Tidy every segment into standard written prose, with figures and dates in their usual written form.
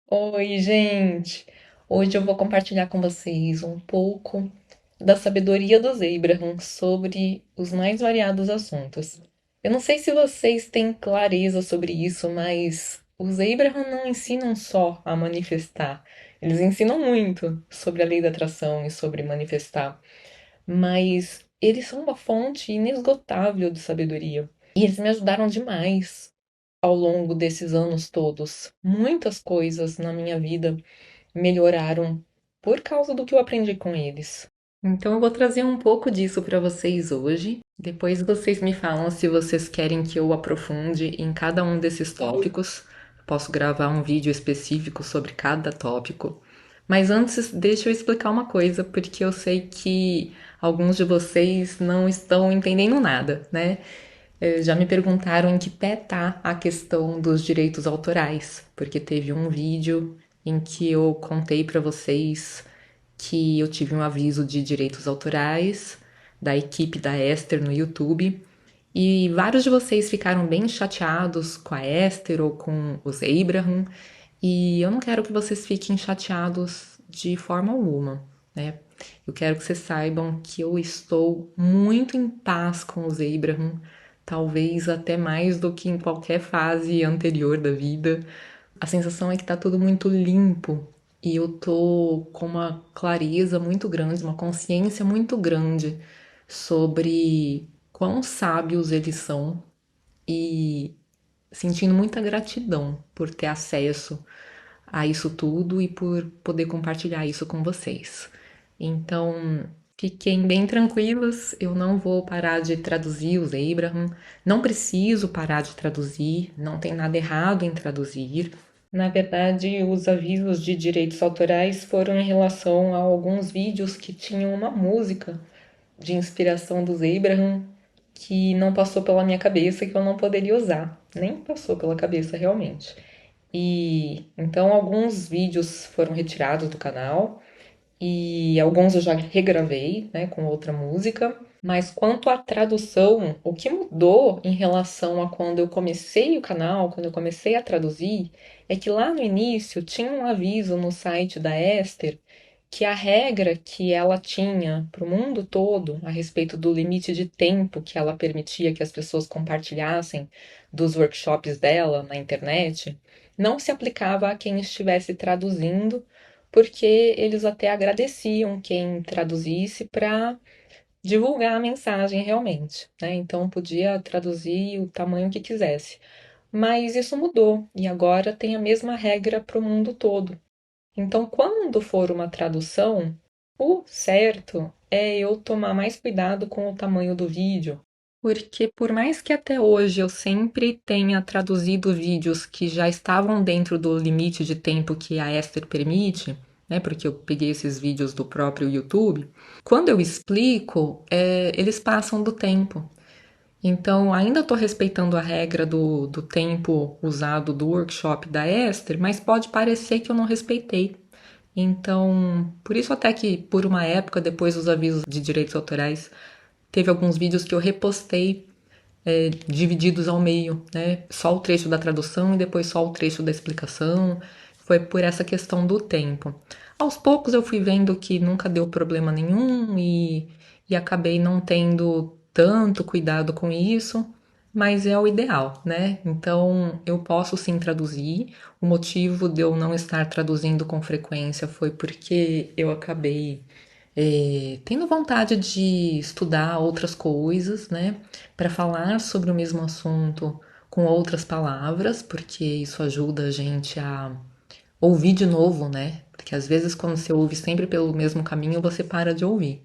Oi, gente! Hoje eu vou compartilhar com vocês um pouco da sabedoria dos Abraham sobre os mais variados assuntos. Eu não sei se vocês têm clareza sobre isso, mas os Abraham não ensinam só a manifestar. Eles ensinam muito sobre a lei da atração e sobre manifestar, mas eles são uma fonte inesgotável de sabedoria. E eles me ajudaram demais ao longo desses anos todos. Muitas coisas na minha vida melhoraram por causa do que eu aprendi com eles. Então eu vou trazer um pouco disso para vocês hoje. Depois vocês me falam se vocês querem que eu aprofunde em cada um desses tópicos. Posso gravar um vídeo específico sobre cada tópico. Mas antes, deixa eu explicar uma coisa, porque eu sei que alguns de vocês não estão entendendo nada, né? Já me perguntaram em que pé tá a questão dos direitos autorais, porque teve um vídeo em que eu contei para vocês que eu tive um aviso de direitos autorais da equipe da Esther no YouTube e vários de vocês ficaram bem chateados com a Esther ou com os Abraham e eu não quero que vocês fiquem chateados de forma alguma, né? Eu quero que vocês saibam que eu estou muito em paz com os Abraham, talvez até mais do que em qualquer fase anterior da vida. A sensação é que tá tudo muito limpo e eu tô com uma clareza muito grande, uma consciência muito grande sobre quão sábios eles são e sentindo muita gratidão por ter acesso a isso tudo e por poder compartilhar isso com vocês. Então, fiquem bem tranquilos, eu não vou parar de traduzir os Abraham, não preciso parar de traduzir, não tem nada errado em traduzir. Na verdade, os avisos de direitos autorais foram em relação a alguns vídeos que tinham uma música de inspiração dos Abraham que não passou pela minha cabeça que eu não poderia usar. Nem passou pela cabeça realmente. E então alguns vídeos foram retirados do canal e alguns eu já regravei, né, com outra música. Mas quanto à tradução, o que mudou em relação a quando eu comecei o canal, quando eu comecei a traduzir, é que lá no início tinha um aviso no site da Esther que a regra que ela tinha para o mundo todo a respeito do limite de tempo que ela permitia que as pessoas compartilhassem dos workshops dela na internet não se aplicava a quem estivesse traduzindo, porque eles até agradeciam quem traduzisse para divulgar a mensagem realmente, né? Então podia traduzir o tamanho que quisesse. Mas isso mudou e agora tem a mesma regra para o mundo todo. Então, quando for uma tradução, o certo é eu tomar mais cuidado com o tamanho do vídeo, porque por mais que até hoje eu sempre tenha traduzido vídeos que já estavam dentro do limite de tempo que a Esther permite, né, porque eu peguei esses vídeos do próprio YouTube, quando eu explico, eles passam do tempo. Então, ainda estou respeitando a regra do tempo usado do workshop da Esther, mas pode parecer que eu não respeitei. Então, por isso até que por uma época, depois dos avisos de direitos autorais, teve alguns vídeos que eu repostei divididos ao meio, né? Só o trecho da tradução e depois só o trecho da explicação. Foi por essa questão do tempo. Aos poucos eu fui vendo que nunca deu problema nenhum e acabei não tendo tanto cuidado com isso, mas é o ideal, né? Então eu posso sim traduzir. O motivo de eu não estar traduzindo com frequência foi porque eu acabei tendo vontade de estudar outras coisas, né, para falar sobre o mesmo assunto com outras palavras, porque isso ajuda a gente a ouvir de novo, né? Porque às vezes quando você ouve sempre pelo mesmo caminho, você para de ouvir.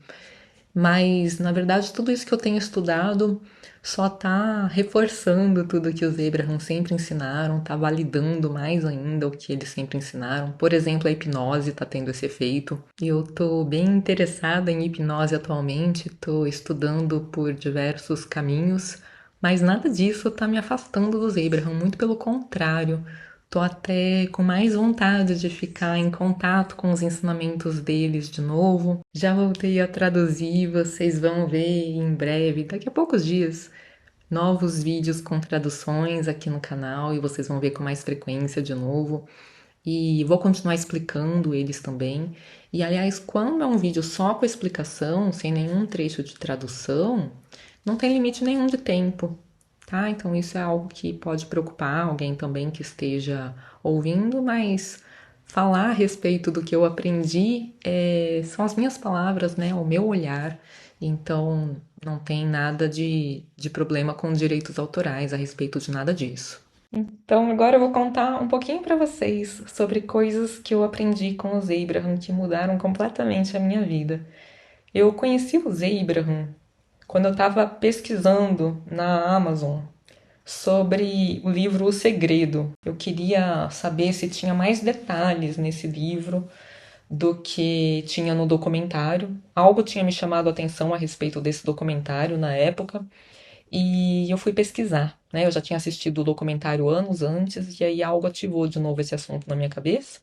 Mas, na verdade, tudo isso que eu tenho estudado só está reforçando tudo que os Abraham sempre ensinaram, está validando mais ainda o que eles sempre ensinaram. Por exemplo, a hipnose está tendo esse efeito. E eu estou bem interessada em hipnose atualmente, estou estudando por diversos caminhos, mas nada disso está me afastando dos Abraham, muito pelo contrário. Tô até com mais vontade de ficar em contato com os ensinamentos deles de novo. Já voltei a traduzir, vocês vão ver em breve, daqui a poucos dias, novos vídeos com traduções aqui no canal e vocês vão ver com mais frequência de novo. e vou continuar explicando eles também. E aliás, quando é um vídeo só com explicação, sem nenhum trecho de tradução, não tem limite nenhum de tempo, tá? Então isso é algo que pode preocupar alguém também que esteja ouvindo, mas falar a respeito do que eu aprendi são as minhas palavras, né? O meu olhar. Então não tem nada de problema com direitos autorais a respeito de nada disso. Então, agora eu vou contar um pouquinho para vocês sobre coisas que eu aprendi com o Abraham que mudaram completamente a minha vida. Eu conheci o Abraham quando eu estava pesquisando na Amazon sobre o livro O Segredo. Eu queria saber se tinha mais detalhes nesse livro do que tinha no documentário. Algo tinha me chamado a atenção a respeito desse documentário na época, e eu fui pesquisar, né? Eu já tinha assistido o documentário anos antes, e aí algo ativou de novo esse assunto na minha cabeça.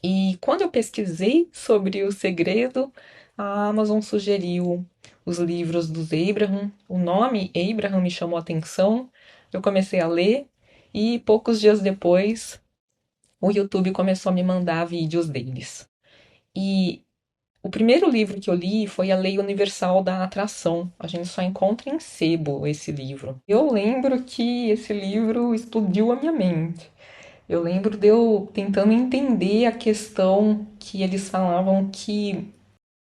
E quando eu pesquisei sobre o segredo, a Amazon sugeriu os livros dos Abraham. O nome Abraham me chamou a atenção. Eu comecei a ler, e poucos dias depois, o YouTube começou a me mandar vídeos deles. E o primeiro livro que eu li foi A Lei Universal da Atração. A gente só encontra em sebo esse livro. Eu lembro que esse livro explodiu a minha mente. Eu lembro de eu tentando entender a questão que eles falavam que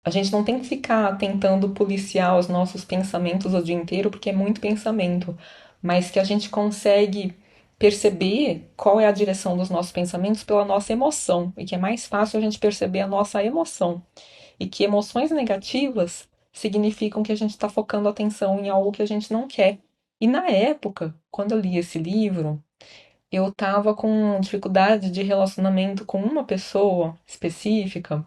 a gente não tem que ficar tentando policiar os nossos pensamentos o dia inteiro, porque é muito pensamento, mas que a gente consegue perceber qual é a direção dos nossos pensamentos pela nossa emoção, e que é mais fácil a gente perceber a nossa emoção e que emoções negativas significam que a gente está focando a atenção em algo que a gente não quer. E na época, quando eu li esse livro, eu estava com dificuldade de relacionamento com uma pessoa específica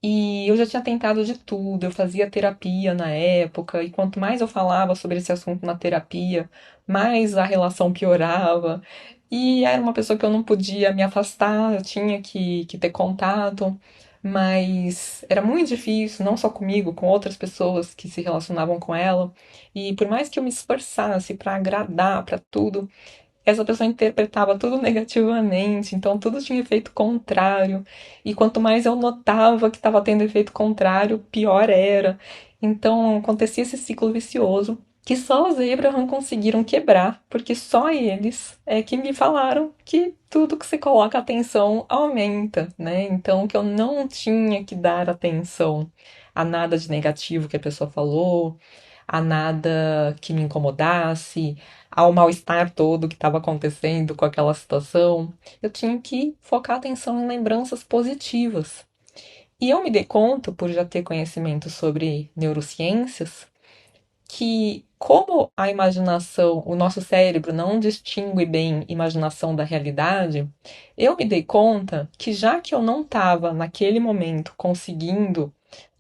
e eu já tinha tentado de tudo. Eu fazia terapia na época, e quanto mais eu falava sobre esse assunto na terapia, mais a relação piorava. E era uma pessoa que eu não podia me afastar, eu tinha que ter contato, mas era muito difícil, não só comigo, com outras pessoas que se relacionavam com ela. E por mais que eu me esforçasse para agradar, para tudo, essa pessoa interpretava tudo negativamente, então tudo tinha efeito contrário. E quanto mais eu notava que estava tendo efeito contrário, pior era. Então acontecia esse ciclo vicioso que só os Abraham conseguiram quebrar, porque só eles é que me falaram que tudo que você coloca atenção aumenta, né? Então que eu não tinha que dar atenção a nada de negativo que a pessoa falou, a nada que me incomodasse, ao mal-estar todo que estava acontecendo com aquela situação. Eu tinha que focar a atenção em lembranças positivas. E eu me dei conta, por já ter conhecimento sobre neurociências, que como a imaginação, o nosso cérebro não distingue bem imaginação da realidade, eu me dei conta que já que eu não estava naquele momento conseguindo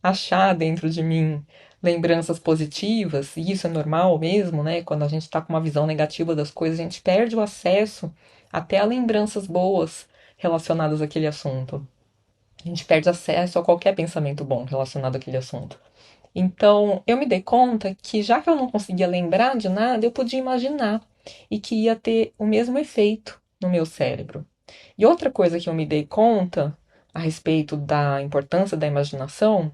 achar dentro de mim lembranças positivas, e isso é normal mesmo, né? Quando a gente está com uma visão negativa das coisas, a gente perde o acesso até a lembranças boas relacionadas àquele assunto. A gente perde acesso a qualquer pensamento bom relacionado àquele assunto. Então, eu me dei conta que já que eu não conseguia lembrar de nada, eu podia imaginar e que ia ter o mesmo efeito no meu cérebro. E outra coisa que eu me dei conta a respeito da importância da imaginação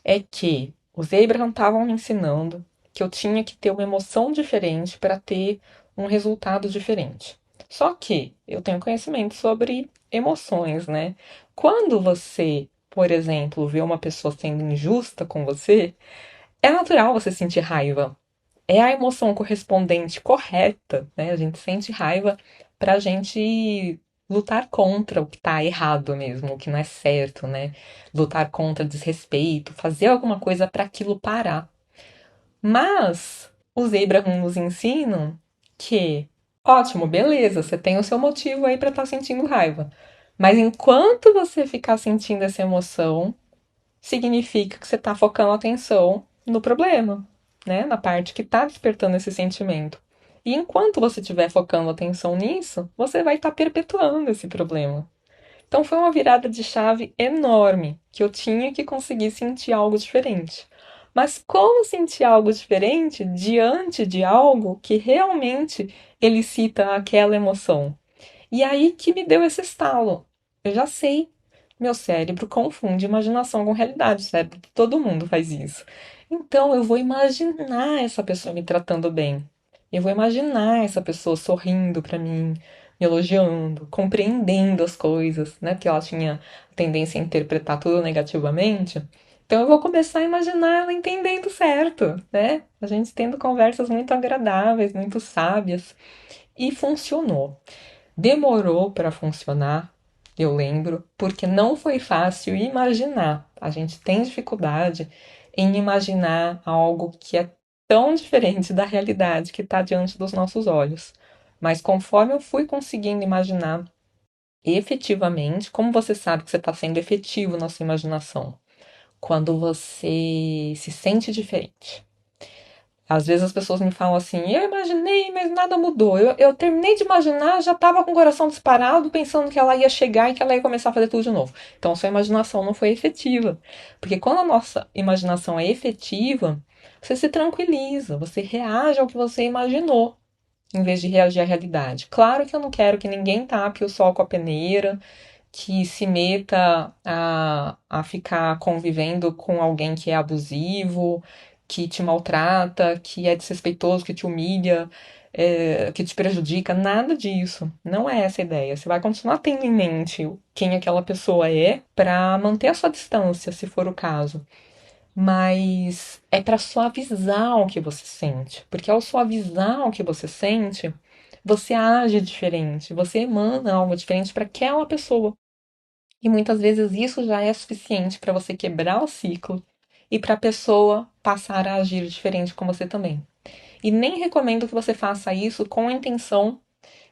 é que os Abraham estavam me ensinando que eu tinha que ter uma emoção diferente para ter um resultado diferente. Só que eu tenho conhecimento sobre emoções, né? Quando você, por exemplo, vê uma pessoa sendo injusta com você, é natural você sentir raiva. É a emoção correspondente correta, né? A gente sente raiva pra gente lutar contra o que tá errado mesmo, o que não é certo, né? Lutar contra desrespeito, fazer alguma coisa para aquilo parar. Mas os Abraham nos ensinam que, ótimo, beleza, você tem o seu motivo aí para estar sentindo raiva. Mas enquanto você ficar sentindo essa emoção, significa que você está focando a atenção no problema, né? Na parte que está despertando esse sentimento. E enquanto você estiver focando a atenção nisso, você vai estar perpetuando esse problema. Então foi uma virada de chave enorme, que eu tinha que conseguir sentir algo diferente. Mas como sentir algo diferente diante de algo que realmente elicita aquela emoção? E aí que me deu esse estalo. Eu já sei. Meu cérebro confunde imaginação com realidade. O cérebro de todo mundo faz isso. Então eu vou imaginar essa pessoa me tratando bem. Eu vou imaginar essa pessoa sorrindo pra mim, me elogiando, compreendendo as coisas, né? Porque ela tinha tendência a interpretar tudo negativamente. Então eu vou começar a imaginar ela entendendo certo, né? A gente tendo conversas muito agradáveis, muito sábias. E funcionou. Demorou para funcionar, eu lembro, porque não foi fácil imaginar. A gente tem dificuldade em imaginar algo que é tão diferente da realidade que está diante dos nossos olhos. Mas conforme eu fui conseguindo imaginar efetivamente, como você sabe que você está sendo efetivo na sua imaginação? Quando você se sente diferente. Às vezes as pessoas me falam assim, eu imaginei, mas nada mudou. Eu terminei de imaginar, já estava com o coração disparado, pensando que ela ia chegar e que ela ia começar a fazer tudo de novo. Então, a sua imaginação não foi efetiva. Porque quando a nossa imaginação é efetiva, você se tranquiliza, você reage ao que você imaginou, em vez de reagir à realidade. Claro que eu não quero que ninguém tape o sol com a peneira, que se meta a ficar convivendo com alguém que é abusivo, que te maltrata, que é desrespeitoso, que te humilha, que te prejudica, nada disso. Não é essa a ideia. Você vai continuar tendo em mente quem aquela pessoa é para manter a sua distância, se for o caso. Mas é para suavizar o que você sente, porque ao suavizar o que você sente, você age diferente, você emana algo diferente para aquela pessoa. E muitas vezes isso já é suficiente para você quebrar o ciclo e para a pessoa passar a agir diferente com você também. E nem recomendo que você faça isso com a intenção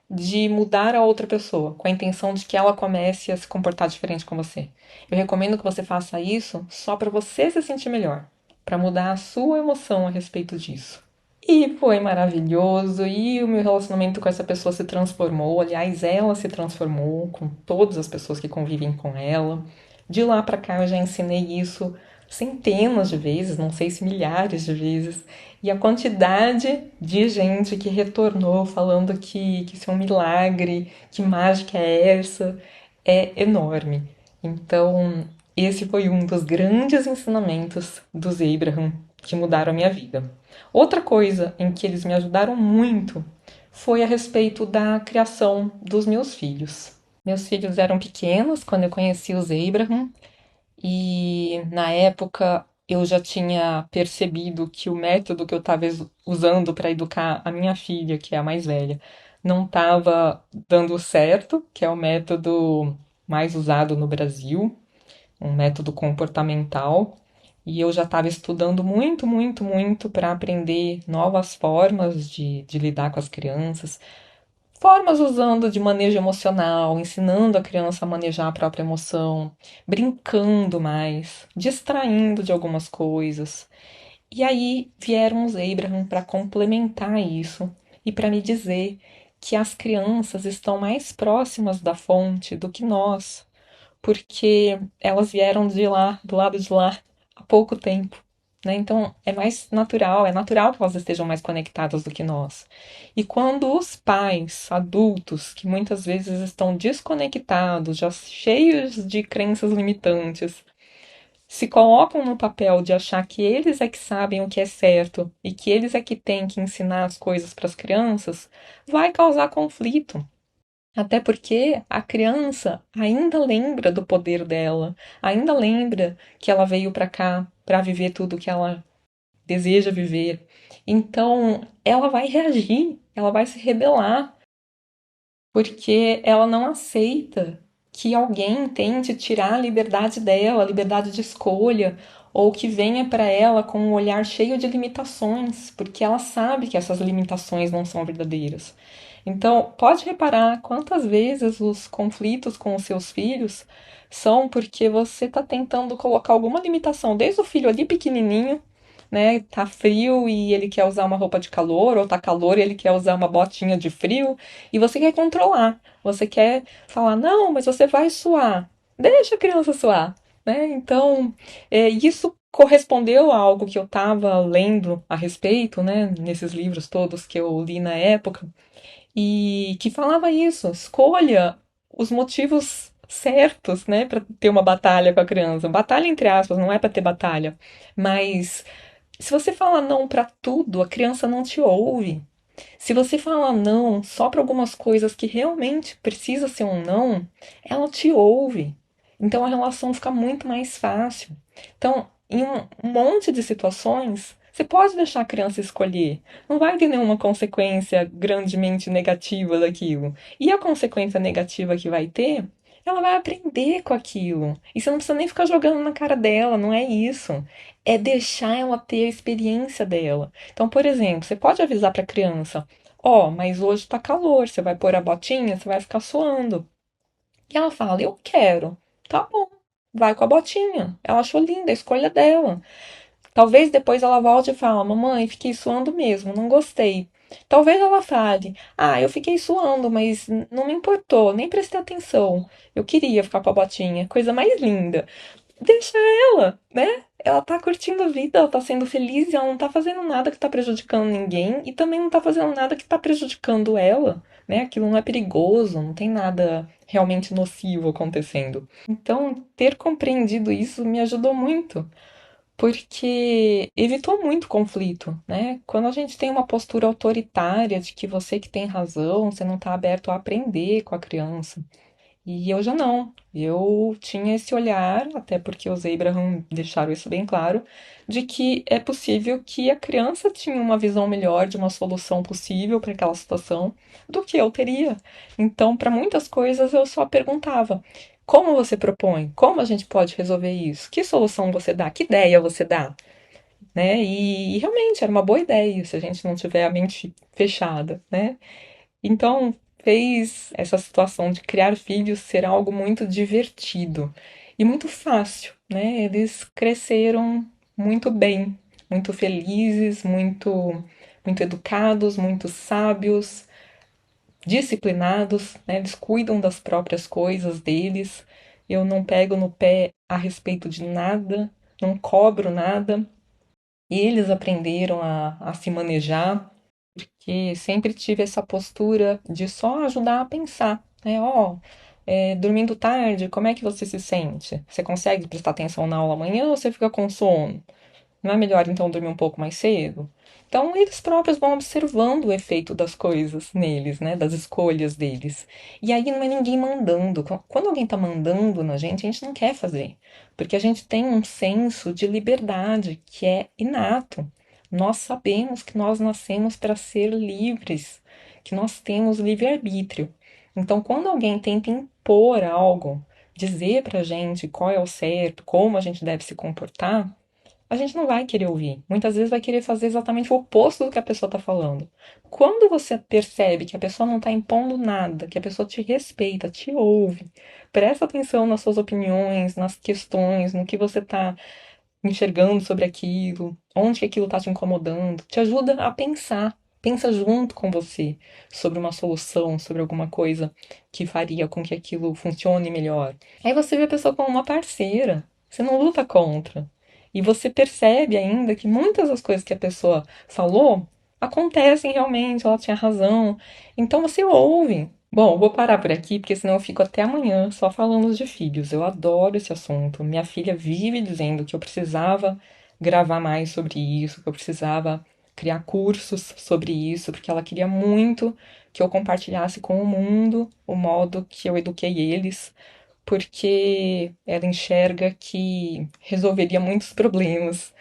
de mudar a outra pessoa, com a intenção de que ela comece a se comportar diferente com você. Eu recomendo que você faça isso só para você se sentir melhor, para mudar a sua emoção a respeito disso. E foi maravilhoso, e o meu relacionamento com essa pessoa se transformou. Aliás, ela se transformou com todas as pessoas que convivem com ela. De lá pra cá eu já ensinei isso centenas de vezes, não sei se milhares de vezes. E a quantidade de gente que retornou falando que isso é um milagre, que mágica é essa, é enorme. Então, esse foi um dos grandes ensinamentos dos Abraham que mudaram a minha vida. Outra coisa em que eles me ajudaram muito foi a respeito da criação dos meus filhos. Meus filhos eram pequenos quando eu conheci os Abraham e na época eu já tinha percebido que o método que eu estava usando para educar a minha filha, que é a mais velha, não estava dando certo, que é o método mais usado no Brasil, um método comportamental. E eu já estava estudando muito, muito, muito para aprender novas formas de lidar com as crianças, formas usando de manejo emocional, ensinando a criança a manejar a própria emoção, brincando mais, distraindo de algumas coisas. E aí vieram os Abraham para complementar isso e para me dizer que as crianças estão mais próximas da fonte do que nós, porque elas vieram de lá, do lado de lá, há pouco tempo. Né? Então é mais natural, é natural que elas estejam mais conectadas do que nós. E quando os pais adultos, que muitas vezes estão desconectados, já cheios de crenças limitantes, se colocam no papel de achar que eles é que sabem o que é certo e que eles é que têm que ensinar as coisas para as crianças, vai causar conflito. Até porque a criança ainda lembra do poder dela, ainda lembra que ela veio para cá para viver tudo que ela deseja viver. Então, ela vai reagir, ela vai se rebelar, porque ela não aceita que alguém tente tirar a liberdade dela, a liberdade de escolha, ou que venha para ela com um olhar cheio de limitações, porque ela sabe que essas limitações não são verdadeiras. Então, pode reparar quantas vezes os conflitos com os seus filhos são porque você está tentando colocar alguma limitação, desde o filho ali pequenininho, né? Tá frio e ele quer usar uma roupa de calor, ou tá calor e ele quer usar uma botinha de frio, e você quer controlar. Você quer falar, não, mas você vai suar. Deixa a criança suar, né? Então, isso correspondeu a algo que eu estava lendo a respeito, né? Nesses livros todos que eu li na época, e que falava isso. Escolha os motivos certos, né, para ter uma batalha com a criança. Batalha entre aspas, não é para ter batalha, mas se você fala não para tudo, a criança não te ouve. Se você fala não só para algumas coisas que realmente precisa ser um não, ela te ouve. Então a relação fica muito mais fácil. Então, em um monte de situações, você pode deixar a criança escolher. Não vai ter nenhuma consequência grandemente negativa daquilo. E a consequência negativa que vai ter, ela vai aprender com aquilo. E você não precisa nem ficar jogando na cara dela, não é isso. É deixar ela ter a experiência dela. Então, por exemplo, você pode avisar para a criança: ó, mas hoje tá calor, você vai pôr a botinha, você vai ficar suando. E ela fala: eu quero. Tá bom, vai com a botinha. Ela achou linda, a escolha dela. Talvez depois ela volte e fale: mamãe, fiquei suando mesmo, não gostei. Talvez ela fale: ah, eu fiquei suando, mas não me importou, nem prestei atenção. Eu queria ficar com a botinha, coisa mais linda. Deixa ela, né? Ela tá curtindo a vida, ela tá sendo feliz e ela não tá fazendo nada que tá prejudicando ninguém e também não tá fazendo nada que tá prejudicando ela, né? Aquilo não é perigoso, não tem nada realmente nocivo acontecendo. Então, ter compreendido isso me ajudou muito, porque evitou muito conflito, né? Quando a gente tem uma postura autoritária de que você que tem razão, você não tá aberto a aprender com a criança. E eu já não. Eu tinha esse olhar, até porque os Abraham deixaram isso bem claro, de que é possível que a criança tinha uma visão melhor de uma solução possível para aquela situação do que eu teria. Então, para muitas coisas, eu só perguntava: como você propõe? Como a gente pode resolver isso? Que solução você dá? Que ideia você dá? Né? E realmente era uma boa ideia se a gente não tiver a mente fechada, né? Então, fez essa situação de criar filhos ser algo muito divertido e muito fácil, né? Eles cresceram muito bem, muito felizes, muito educados, muito sábios, disciplinados, né? Eles cuidam das próprias coisas deles. Eu não pego no pé a respeito de nada, não cobro nada. Eles aprenderam a se manejar, que sempre tive essa postura de só ajudar a pensar, né? Ó, dormindo tarde, como é que você se sente? Você consegue prestar atenção na aula amanhã ou você fica com sono? Não é melhor então dormir um pouco mais cedo? Então eles próprios vão observando o efeito das coisas neles, né? Das escolhas deles. E aí não é ninguém mandando. Quando alguém tá mandando na gente, a gente não quer fazer. Porque a gente tem um senso de liberdade que é inato. Nós sabemos que nós nascemos para ser livres, que nós temos livre-arbítrio. Então, quando alguém tenta impor algo, dizer pra gente qual é o certo, como a gente deve se comportar, a gente não vai querer ouvir. Muitas vezes vai querer fazer exatamente o oposto do que a pessoa está falando. Quando você percebe que a pessoa não está impondo nada, que a pessoa te respeita, te ouve, presta atenção nas suas opiniões, nas questões, no que você está enxergando sobre aquilo, onde que aquilo está te incomodando, te ajuda a pensar. Pensa junto com você sobre uma solução, sobre alguma coisa que faria com que aquilo funcione melhor. Aí você vê a pessoa como uma parceira, você não luta contra. E você percebe ainda que muitas das coisas que a pessoa falou acontecem realmente, ela tinha razão. Então você ouve. Bom, eu vou parar por aqui, porque senão eu fico até amanhã só falando de filhos. Eu adoro esse assunto. Minha filha vive dizendo que eu precisava gravar mais sobre isso, que eu precisava criar cursos sobre isso, porque ela queria muito que eu compartilhasse com o mundo o modo que eu eduquei eles, porque ela enxerga que resolveria muitos problemas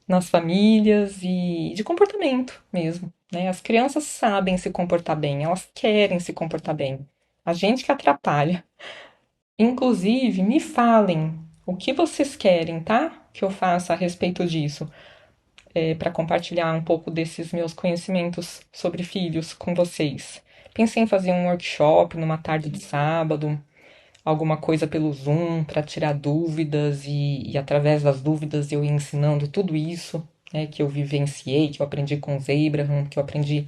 nas famílias e de comportamento mesmo, né? As crianças sabem se comportar bem, elas querem se comportar bem. A gente que atrapalha. Inclusive, me falem o que vocês querem, tá? Que eu faça a respeito disso, para compartilhar um pouco desses meus conhecimentos sobre filhos com vocês. Pensei em fazer um workshop numa tarde de sábado, alguma coisa pelo Zoom para tirar dúvidas e através das dúvidas eu ir ensinando tudo isso, né, que eu vivenciei, que eu aprendi com os Abraham, que eu aprendi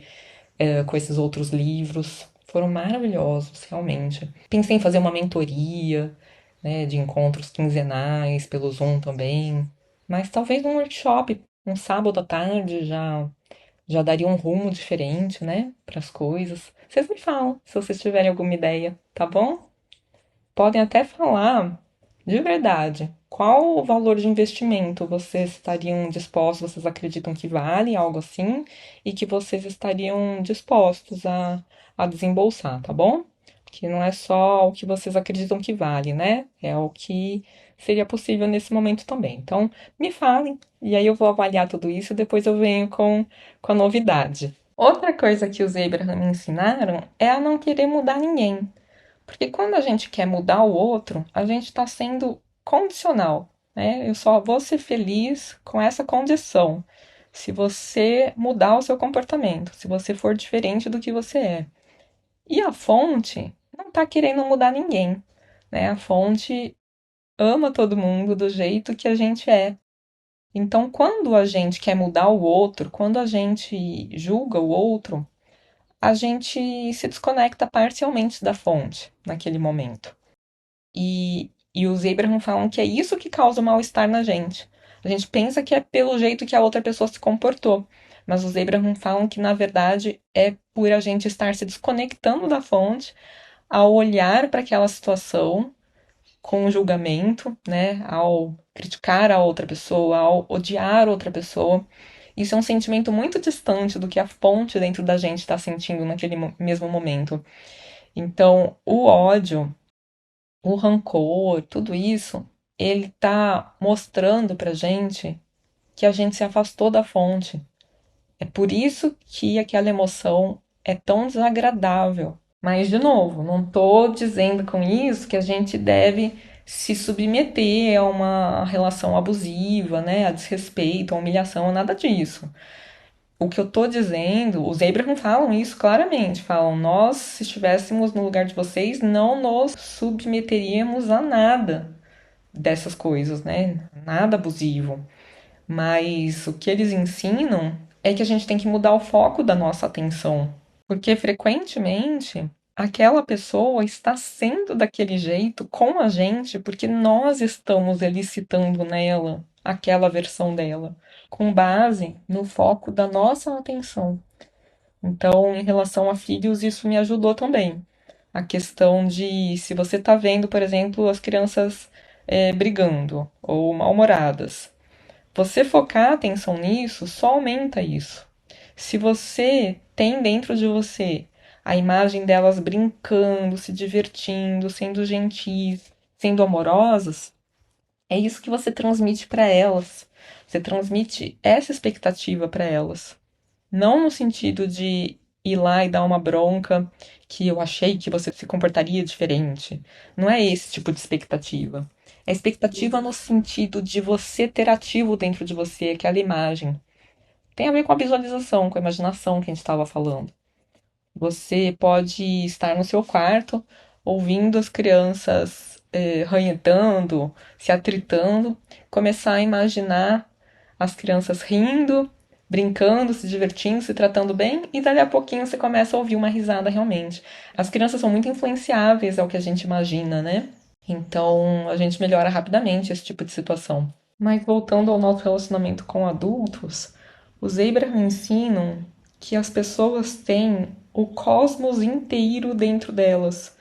com esses outros livros. Foram maravilhosos, realmente. Pensei em fazer uma mentoria, né, de encontros quinzenais pelo Zoom também, mas talvez um workshop, um sábado à tarde já daria um rumo diferente, né, para as coisas. Vocês me falam se vocês tiverem alguma ideia, tá bom? podem até falar de verdade qual o valor de investimento vocês estariam dispostos, vocês acreditam que vale algo assim, e que vocês estariam dispostos a desembolsar, tá bom? Que não é só o que vocês acreditam que vale, né? É o que seria possível nesse momento também. Então, me falem, e aí eu vou avaliar tudo isso e depois eu venho com a novidade. Outra coisa que os Abraham me ensinaram é a não querer mudar ninguém. Porque quando a gente quer mudar o outro, a gente está sendo condicional, né? Eu só vou ser feliz com essa condição. Se você mudar o seu comportamento, se você for diferente do que você é. E a fonte não está querendo mudar ninguém, né? A fonte ama todo mundo do jeito que a gente é. Então, quando a gente quer mudar o outro, quando a gente julga o outro, a gente se desconecta parcialmente da fonte naquele momento. E os Abraham falam que é isso que causa o mal-estar na gente. A gente pensa que é pelo jeito que a outra pessoa se comportou, mas os Abraham falam que, na verdade, é por a gente estar se desconectando da fonte ao olhar para aquela situação com julgamento, né? Ao criticar a outra pessoa, ao odiar outra pessoa. Isso é um sentimento muito distante do que a fonte dentro da gente está sentindo naquele mesmo momento. Então, o ódio, o rancor, tudo isso, ele tá mostrando pra gente que a gente se afastou da fonte. É por isso que aquela emoção é tão desagradável. Mas, de novo, não tô dizendo com isso que a gente deve se submeter a uma relação abusiva, né, a desrespeito, a humilhação, a nada disso. O que eu tô dizendo, os Abraham falam isso claramente, falam, nós, se estivéssemos no lugar de vocês, não nos submeteríamos a nada dessas coisas, né? Nada abusivo. Mas o que eles ensinam é que a gente tem que mudar o foco da nossa atenção, porque frequentemente aquela pessoa está sendo daquele jeito com a gente porque nós estamos elicitando nela aquela versão dela, com base no foco da nossa atenção. Então, em relação a filhos, isso me ajudou também. A questão de se você está vendo, por exemplo, as crianças brigando ou mal-humoradas, você focar a atenção nisso só aumenta isso. Se você tem dentro de você a imagem delas brincando, se divertindo, sendo gentis, sendo amorosas, é isso que você transmite para elas. Você transmite essa expectativa para elas. Não no sentido de ir lá e dar uma bronca que eu achei que você se comportaria diferente. Não é esse tipo de expectativa. É expectativa no sentido de você ter ativo dentro de você aquela imagem. Tem a ver com a visualização, com a imaginação que a gente estava falando. Você pode estar no seu quarto ouvindo as crianças ranhetando, se atritando, começar a imaginar as crianças rindo, brincando, se divertindo, se tratando bem, e dali a pouquinho você começa a ouvir uma risada realmente. As crianças são muito influenciáveis ao que a gente imagina, né? Então a gente melhora rapidamente esse tipo de situação. Mas voltando ao nosso relacionamento com adultos, os Abraham ensinam que as pessoas têm o cosmos inteiro dentro delas.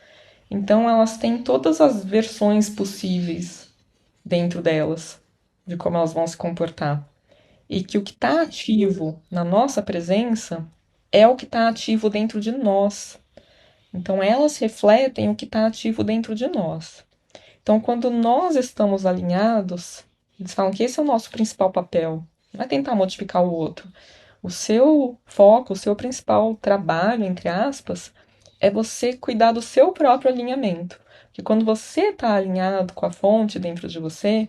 Então elas têm todas as versões possíveis dentro delas, de como elas vão se comportar. E que o que está ativo na nossa presença é o que está ativo dentro de nós. Então elas refletem o que está ativo dentro de nós. Então, quando nós estamos alinhados, eles falam que esse é o nosso principal papel. Não é tentar modificar o outro. O seu foco, o seu principal trabalho, entre aspas, é você cuidar do seu próprio alinhamento. Porque quando você está alinhado com a fonte dentro de você,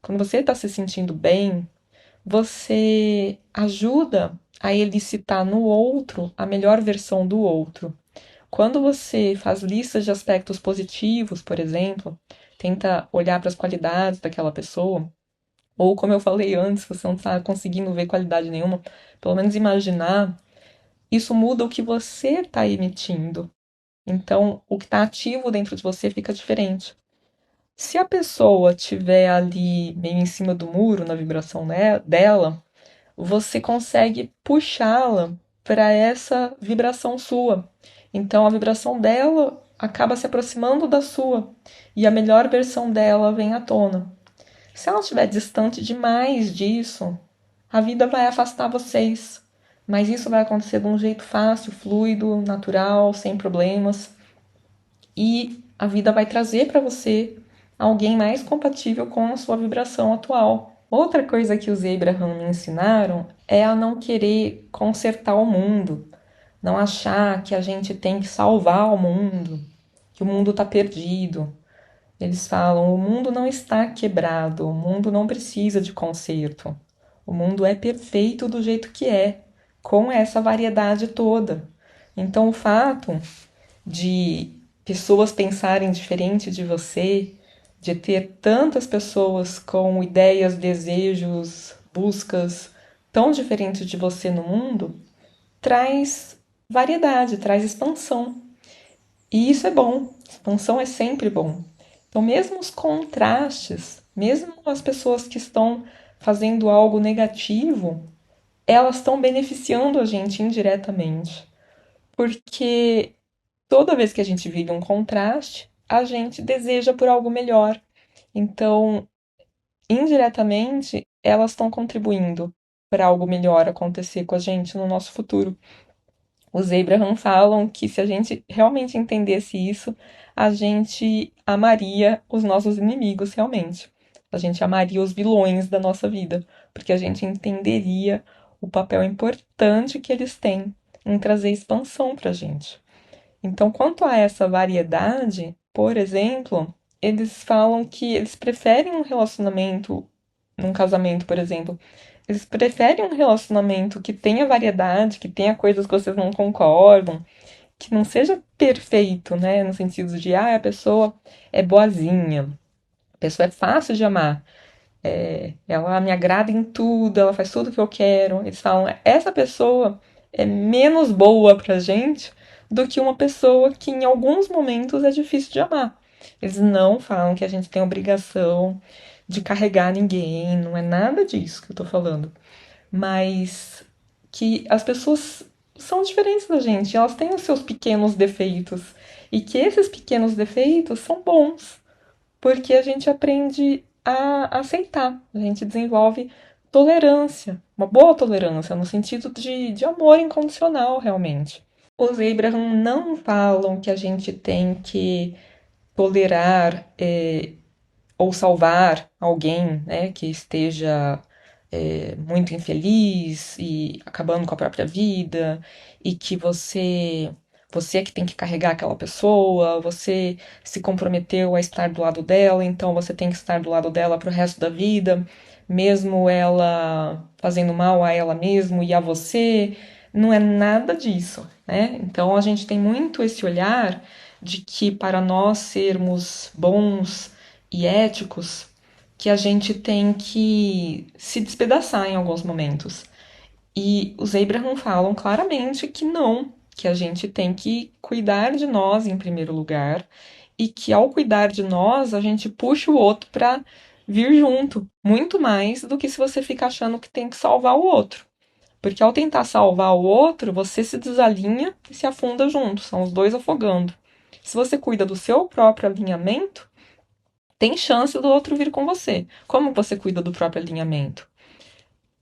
quando você está se sentindo bem, você ajuda a elicitar no outro a melhor versão do outro. Quando você faz listas de aspectos positivos, por exemplo, tenta olhar para as qualidades daquela pessoa, ou como eu falei antes, você não está conseguindo ver qualidade nenhuma, pelo menos imaginar, isso muda o que você está emitindo. Então, o que está ativo dentro de você fica diferente. Se a pessoa estiver ali meio em cima do muro, na vibração dela, você consegue puxá-la para essa vibração sua. Então a vibração dela acaba se aproximando da sua e a melhor versão dela vem à tona. Se ela estiver distante demais disso, a vida vai afastar vocês. Mas isso vai acontecer de um jeito fácil, fluido, natural, sem problemas. E a vida vai trazer para você alguém mais compatível com a sua vibração atual. Outra coisa que os Abraham me ensinaram é a não querer consertar o mundo, não achar que a gente tem que salvar o mundo, que o mundo está perdido. Eles falam: o mundo não está quebrado, o mundo não precisa de conserto. O mundo é perfeito do jeito que é, com essa variedade toda. Então, o fato de pessoas pensarem diferente de você, de ter tantas pessoas com ideias, desejos, buscas tão diferentes de você no mundo, traz variedade, traz expansão. E isso é bom, expansão é sempre bom. Então, mesmo os contrastes, mesmo as pessoas que estão fazendo algo negativo, elas estão beneficiando a gente indiretamente. Porque toda vez que a gente vive um contraste, a gente deseja por algo melhor. Então, indiretamente, elas estão contribuindo para algo melhor acontecer com a gente no nosso futuro. Os Abraham falam que se a gente realmente entendesse isso, a gente amaria os nossos inimigos realmente. A gente amaria os vilões da nossa vida, porque a gente entenderia o papel importante que eles têm em trazer expansão para a gente. Então, quanto a essa variedade, por exemplo, eles falam que eles preferem um relacionamento, num casamento, por exemplo, eles preferem um relacionamento que tenha variedade, que tenha coisas que vocês não concordam, que não seja perfeito, né? No sentido de, a pessoa é boazinha, a pessoa é fácil de amar, ela me agrada em tudo, ela faz tudo que eu quero. Eles falam, essa pessoa é menos boa pra gente do que uma pessoa que em alguns momentos é difícil de amar. Eles não falam que a gente tem obrigação de carregar ninguém, não é nada disso que eu tô falando. Mas que as pessoas são diferentes da gente, elas têm os seus pequenos defeitos. E que esses pequenos defeitos são bons, porque a gente aprende a aceitar, a gente desenvolve tolerância, uma boa tolerância, no sentido de amor incondicional, realmente. Os Abraham não falam que a gente tem que tolerar ou salvar alguém, né, que esteja muito infeliz e acabando com a própria vida, e que você é que tem que carregar aquela pessoa, você se comprometeu a estar do lado dela, então você tem que estar do lado dela pro resto da vida, mesmo ela fazendo mal a ela mesma e a você. Não é nada disso, né? Então a gente tem muito esse olhar de que para nós sermos bons e éticos, que a gente tem que se despedaçar em alguns momentos. E os Abraham falam claramente que não, que a gente tem que cuidar de nós em primeiro lugar e que ao cuidar de nós, a gente puxa o outro para vir junto, muito mais do que se você fica achando que tem que salvar o outro. Porque ao tentar salvar o outro, você se desalinha e se afunda junto, são os dois afogando. Se você cuida do seu próprio alinhamento, tem chance do outro vir com você. Como você cuida do próprio alinhamento?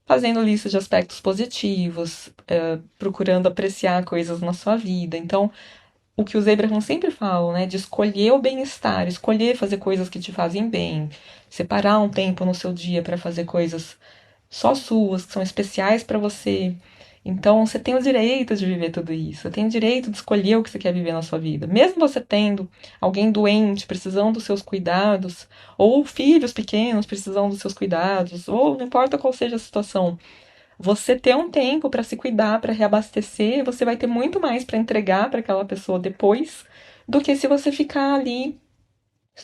Fazendo lista de aspectos positivos, procurando apreciar coisas na sua vida. Então, o que os Abraham sempre falam, né, de escolher o bem-estar, escolher fazer coisas que te fazem bem, separar um tempo no seu dia para fazer coisas só suas, que são especiais para você. Então, você tem o direito de viver tudo isso. Você tem o direito de escolher o que você quer viver na sua vida. Mesmo você tendo alguém doente, precisando dos seus cuidados, ou filhos pequenos precisando dos seus cuidados, ou não importa qual seja a situação, você ter um tempo para se cuidar, para reabastecer, você vai ter muito mais para entregar para aquela pessoa depois do que se você ficar ali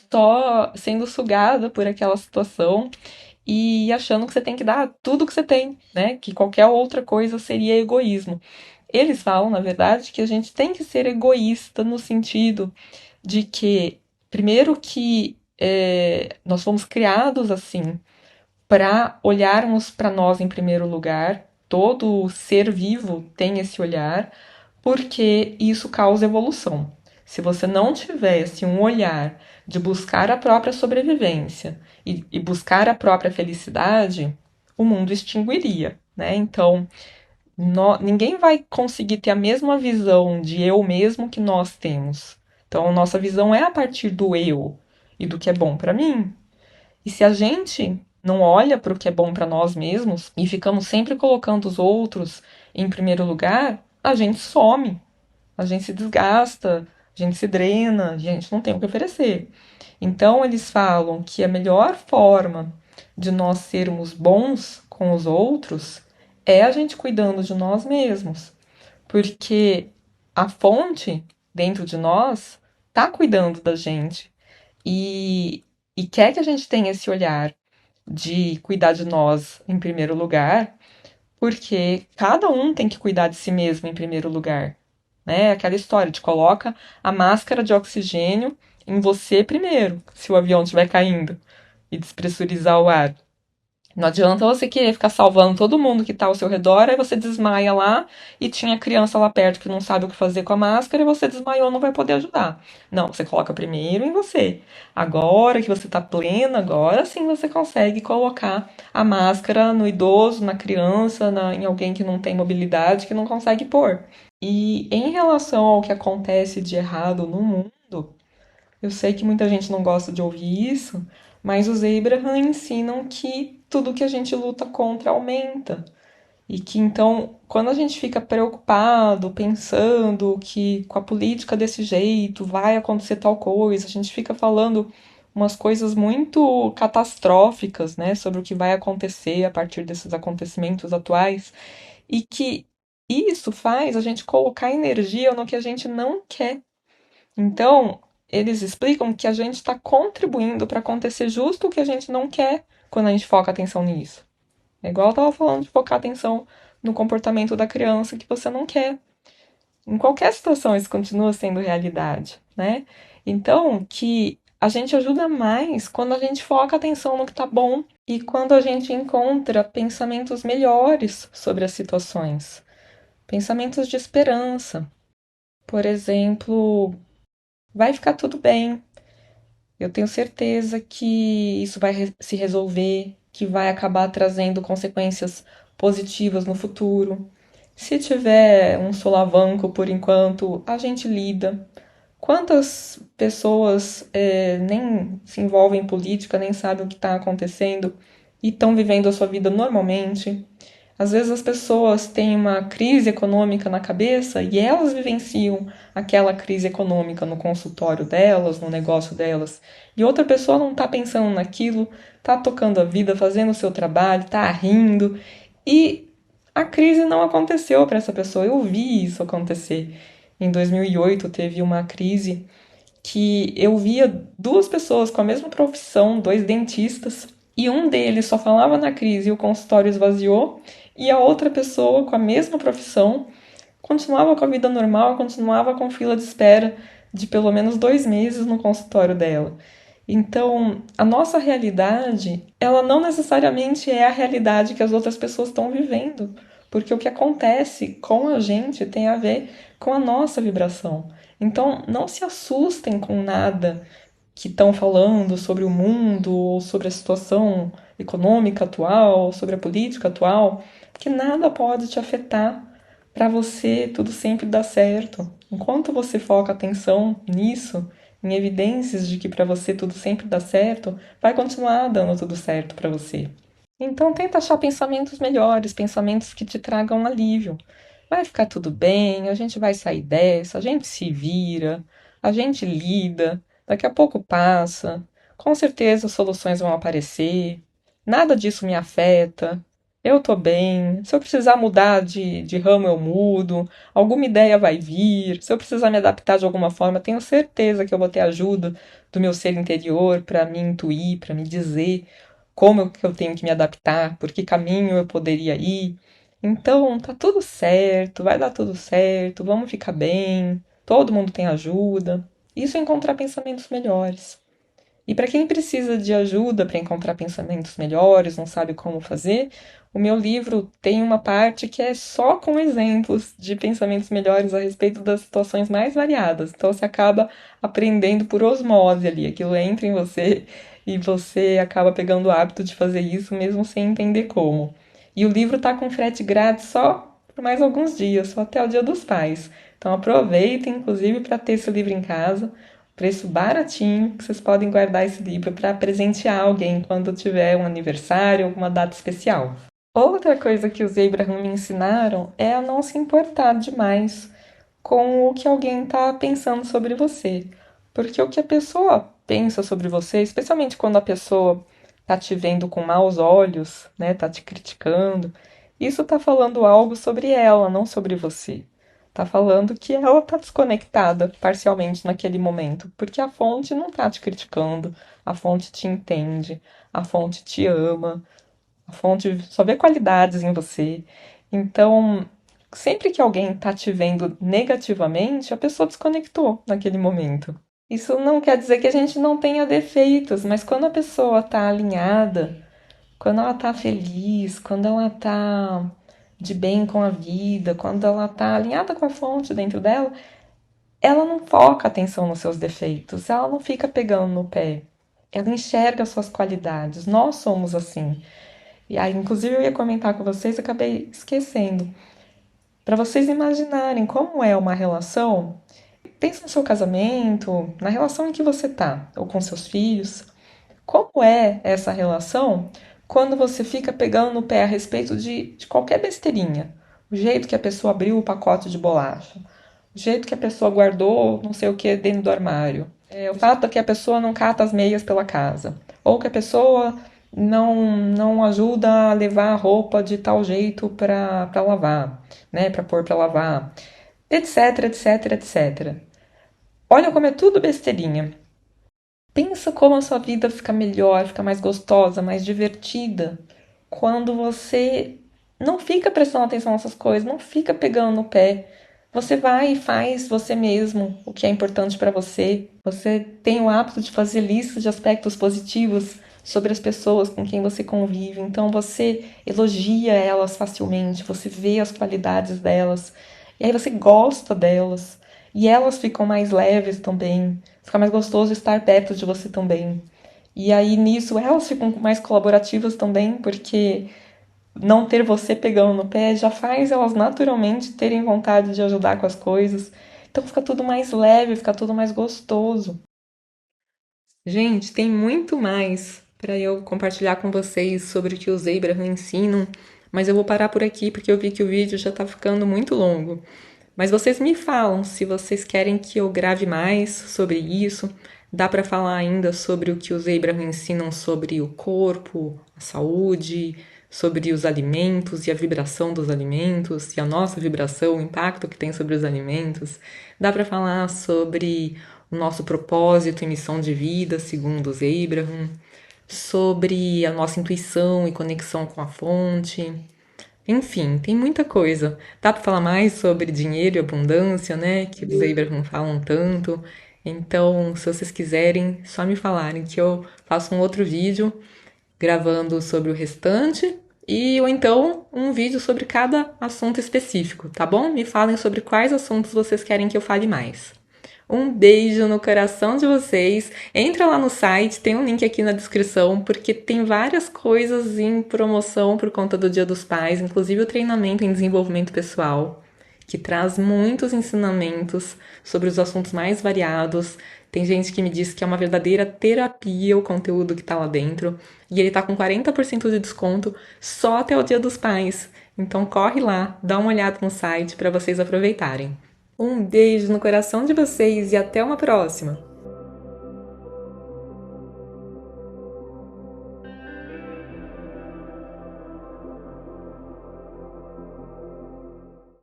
só sendo sugada por aquela situação e achando que você tem que dar tudo que você tem, né? Que qualquer outra coisa seria egoísmo. Eles falam, na verdade, que a gente tem que ser egoísta no sentido de que, primeiro, que nós fomos criados assim, para olharmos para nós em primeiro lugar. Todo ser vivo tem esse olhar, porque isso causa evolução. se você não tivesse um olhar de buscar a própria sobrevivência e buscar a própria felicidade, o mundo extinguiria, né? Então, ninguém vai conseguir ter a mesma visão de eu mesmo que nós temos. Então, a nossa visão é a partir do eu e do que é bom para mim. E se a gente não olha para o que é bom para nós mesmos e ficamos sempre colocando os outros em primeiro lugar, a gente some, a gente se desgasta, a gente se drena, a gente não tem o que oferecer. Então, eles falam que a melhor forma de nós sermos bons com os outros é a gente cuidando de nós mesmos, porque a fonte dentro de nós está cuidando da gente e, e quer que a gente tenha esse olhar de cuidar de nós em primeiro lugar, porque cada um tem que cuidar de si mesmo em primeiro lugar, né? Aquela história de coloca a máscara de oxigênio em você primeiro, se o avião estiver caindo, e despressurizar o ar. Não adianta você querer ficar salvando todo mundo que tá ao seu redor, aí você desmaia lá e tinha criança lá perto que não sabe o que fazer com a máscara e você desmaiou, não vai poder ajudar. Não, você coloca primeiro em você. Agora que você tá plena, agora sim você consegue colocar a máscara no idoso, na criança, em alguém que não tem mobilidade, que não consegue pôr. E em relação ao que acontece de errado no mundo, eu sei que muita gente não gosta de ouvir isso, mas os Abraham ensinam que tudo que a gente luta contra aumenta. E que então, quando a gente fica preocupado, pensando que com a política desse jeito vai acontecer tal coisa, a gente fica falando umas coisas muito catastróficas, né, sobre o que vai acontecer a partir desses acontecimentos atuais, e que isso faz a gente colocar energia no que a gente não quer. Então, eles explicam que a gente está contribuindo para acontecer justo o que a gente não quer quando a gente foca atenção nisso. É igual eu estava falando de focar atenção no comportamento da criança que você não quer. Em qualquer situação, isso continua sendo realidade, né? Então, que a gente ajuda mais quando a gente foca atenção no que tá bom e quando a gente encontra pensamentos melhores sobre as situações. Pensamentos de esperança. Por exemplo, vai ficar tudo bem. Eu tenho certeza que isso vai se resolver, que vai acabar trazendo consequências positivas no futuro. Se tiver um solavanco por enquanto, a gente lida. Quantas pessoas nem se envolvem em política, nem sabem o que está acontecendo e estão vivendo a sua vida normalmente? Às vezes as pessoas têm uma crise econômica na cabeça e elas vivenciam aquela crise econômica no consultório delas, no negócio delas. E outra pessoa não está pensando naquilo, está tocando a vida, fazendo o seu trabalho, está rindo. E a crise não aconteceu para essa pessoa. Eu vi isso acontecer. Em 2008 teve uma crise que eu via duas pessoas com a mesma profissão, dois dentistas, e um deles só falava na crise e o consultório esvaziou, e a outra pessoa com a mesma profissão continuava com a vida normal, continuava com fila de espera de pelo menos 2 meses no consultório dela. Então, a nossa realidade, ela não necessariamente é a realidade que as outras pessoas estão vivendo, porque o que acontece com a gente tem a ver com a nossa vibração. Então, não se assustem com nada que estão falando sobre o mundo ou sobre a situação econômica atual, sobre a política atual, que nada pode te afetar para você tudo sempre dar certo. Enquanto você foca atenção nisso, em evidências de que para você tudo sempre dá certo, vai continuar dando tudo certo para você. Então tenta achar pensamentos melhores, pensamentos que te tragam alívio. Vai ficar tudo bem, a gente vai sair dessa, a gente se vira, a gente lida, daqui a pouco passa. Com certeza as soluções vão aparecer. Nada disso me afeta. Eu tô bem. Se eu precisar mudar de ramo, eu mudo. Alguma ideia vai vir. Se eu precisar me adaptar de alguma forma, tenho certeza que eu vou ter ajuda do meu ser interior para me intuir, para me dizer como que eu tenho que me adaptar, por que caminho eu poderia ir. Então, tá tudo certo, vai dar tudo certo, vamos ficar bem, todo mundo tem ajuda. Isso é encontrar pensamentos melhores. E para quem precisa de ajuda para encontrar pensamentos melhores, não sabe como fazer, o meu livro tem uma parte que é só com exemplos de pensamentos melhores a respeito das situações mais variadas. Então você acaba aprendendo por osmose ali, aquilo entra em você e você acaba pegando o hábito de fazer isso mesmo sem entender como. E o livro tá com frete grátis só por mais alguns dias, só até o Dia dos Pais. Então aproveitem, inclusive, para ter esse livro em casa. Preço baratinho, que vocês podem guardar esse livro para presentear alguém quando tiver um aniversário, alguma data especial. Outra coisa que os Abraham me ensinaram é a não se importar demais com o que alguém está pensando sobre você. Porque o que a pessoa pensa sobre você, especialmente quando a pessoa está te vendo com maus olhos, né, tá te criticando, isso está falando algo sobre ela, não sobre você. Tá falando que ela está desconectada parcialmente naquele momento, porque a fonte não está te criticando, a fonte te entende, a fonte te ama, a fonte só vê qualidades em você. Então, sempre que alguém está te vendo negativamente, a pessoa desconectou naquele momento. Isso não quer dizer que a gente não tenha defeitos, mas quando a pessoa está alinhada, quando ela está feliz, quando ela está de bem com a vida, quando ela está alinhada com a fonte dentro dela, ela não foca a atenção nos seus defeitos, ela não fica pegando no pé. Ela enxerga as suas qualidades. Nós somos assim. E aí, inclusive, eu ia comentar com vocês, acabei esquecendo. Para vocês imaginarem como é uma relação, pensa no seu casamento, na relação em que você tá, ou com seus filhos. Como é essa relação quando você fica pegando no pé a respeito de qualquer besteirinha? O jeito que a pessoa abriu o pacote de bolacha, o jeito que a pessoa guardou não sei o que dentro do armário, o fato que a pessoa não cata as meias pela casa, ou que a pessoa não ajuda a levar a roupa de tal jeito para lavar, né, para pôr para lavar, etc, etc, etc. Olha como é tudo besteirinha. Pensa como a sua vida fica melhor, fica mais gostosa, mais divertida, quando você não fica prestando atenção nessas coisas, não fica pegando no pé. Você vai e faz você mesmo o que é importante para você. Você tem o hábito de fazer listas de aspectos positivos sobre as pessoas com quem você convive. Então você elogia elas facilmente, você vê as qualidades delas, e aí você gosta delas. E elas ficam mais leves também. Fica mais gostoso estar perto de você também. E aí nisso elas ficam mais colaborativas também, porque não ter você pegando no pé já faz elas naturalmente terem vontade de ajudar com as coisas. Então fica tudo mais leve, fica tudo mais gostoso. Gente, tem muito mais para eu compartilhar com vocês sobre o que os Abraham ensinam, mas eu vou parar por aqui porque eu vi que o vídeo já está ficando muito longo. Mas vocês me falam se vocês querem que eu grave mais sobre isso. Dá para falar ainda sobre o que os Abraham ensinam sobre o corpo, a saúde, sobre os alimentos e a vibração dos alimentos e a nossa vibração, o impacto que tem sobre os alimentos. Dá para falar sobre o nosso propósito e missão de vida, segundo os Abraham, sobre a nossa intuição e conexão com a fonte. Enfim, tem muita coisa. Dá para falar mais sobre dinheiro e abundância, né? Que os Abraham falam tanto. Então, se vocês quiserem, só me falarem que eu faço um outro vídeo gravando sobre o restante e ou então um vídeo sobre cada assunto específico, tá bom? Me falem sobre quais assuntos vocês querem que eu fale mais. Um beijo no coração de vocês. Entra lá no site, tem um link aqui na descrição, porque tem várias coisas em promoção por conta do Dia dos Pais, inclusive o treinamento em desenvolvimento pessoal, que traz muitos ensinamentos sobre os assuntos mais variados. Tem gente que me diz que é uma verdadeira terapia o conteúdo que tá lá dentro. E ele tá com 40% de desconto só até o Dia dos Pais. Então corre lá, dá uma olhada no site para vocês aproveitarem. Um beijo no coração de vocês e até uma próxima!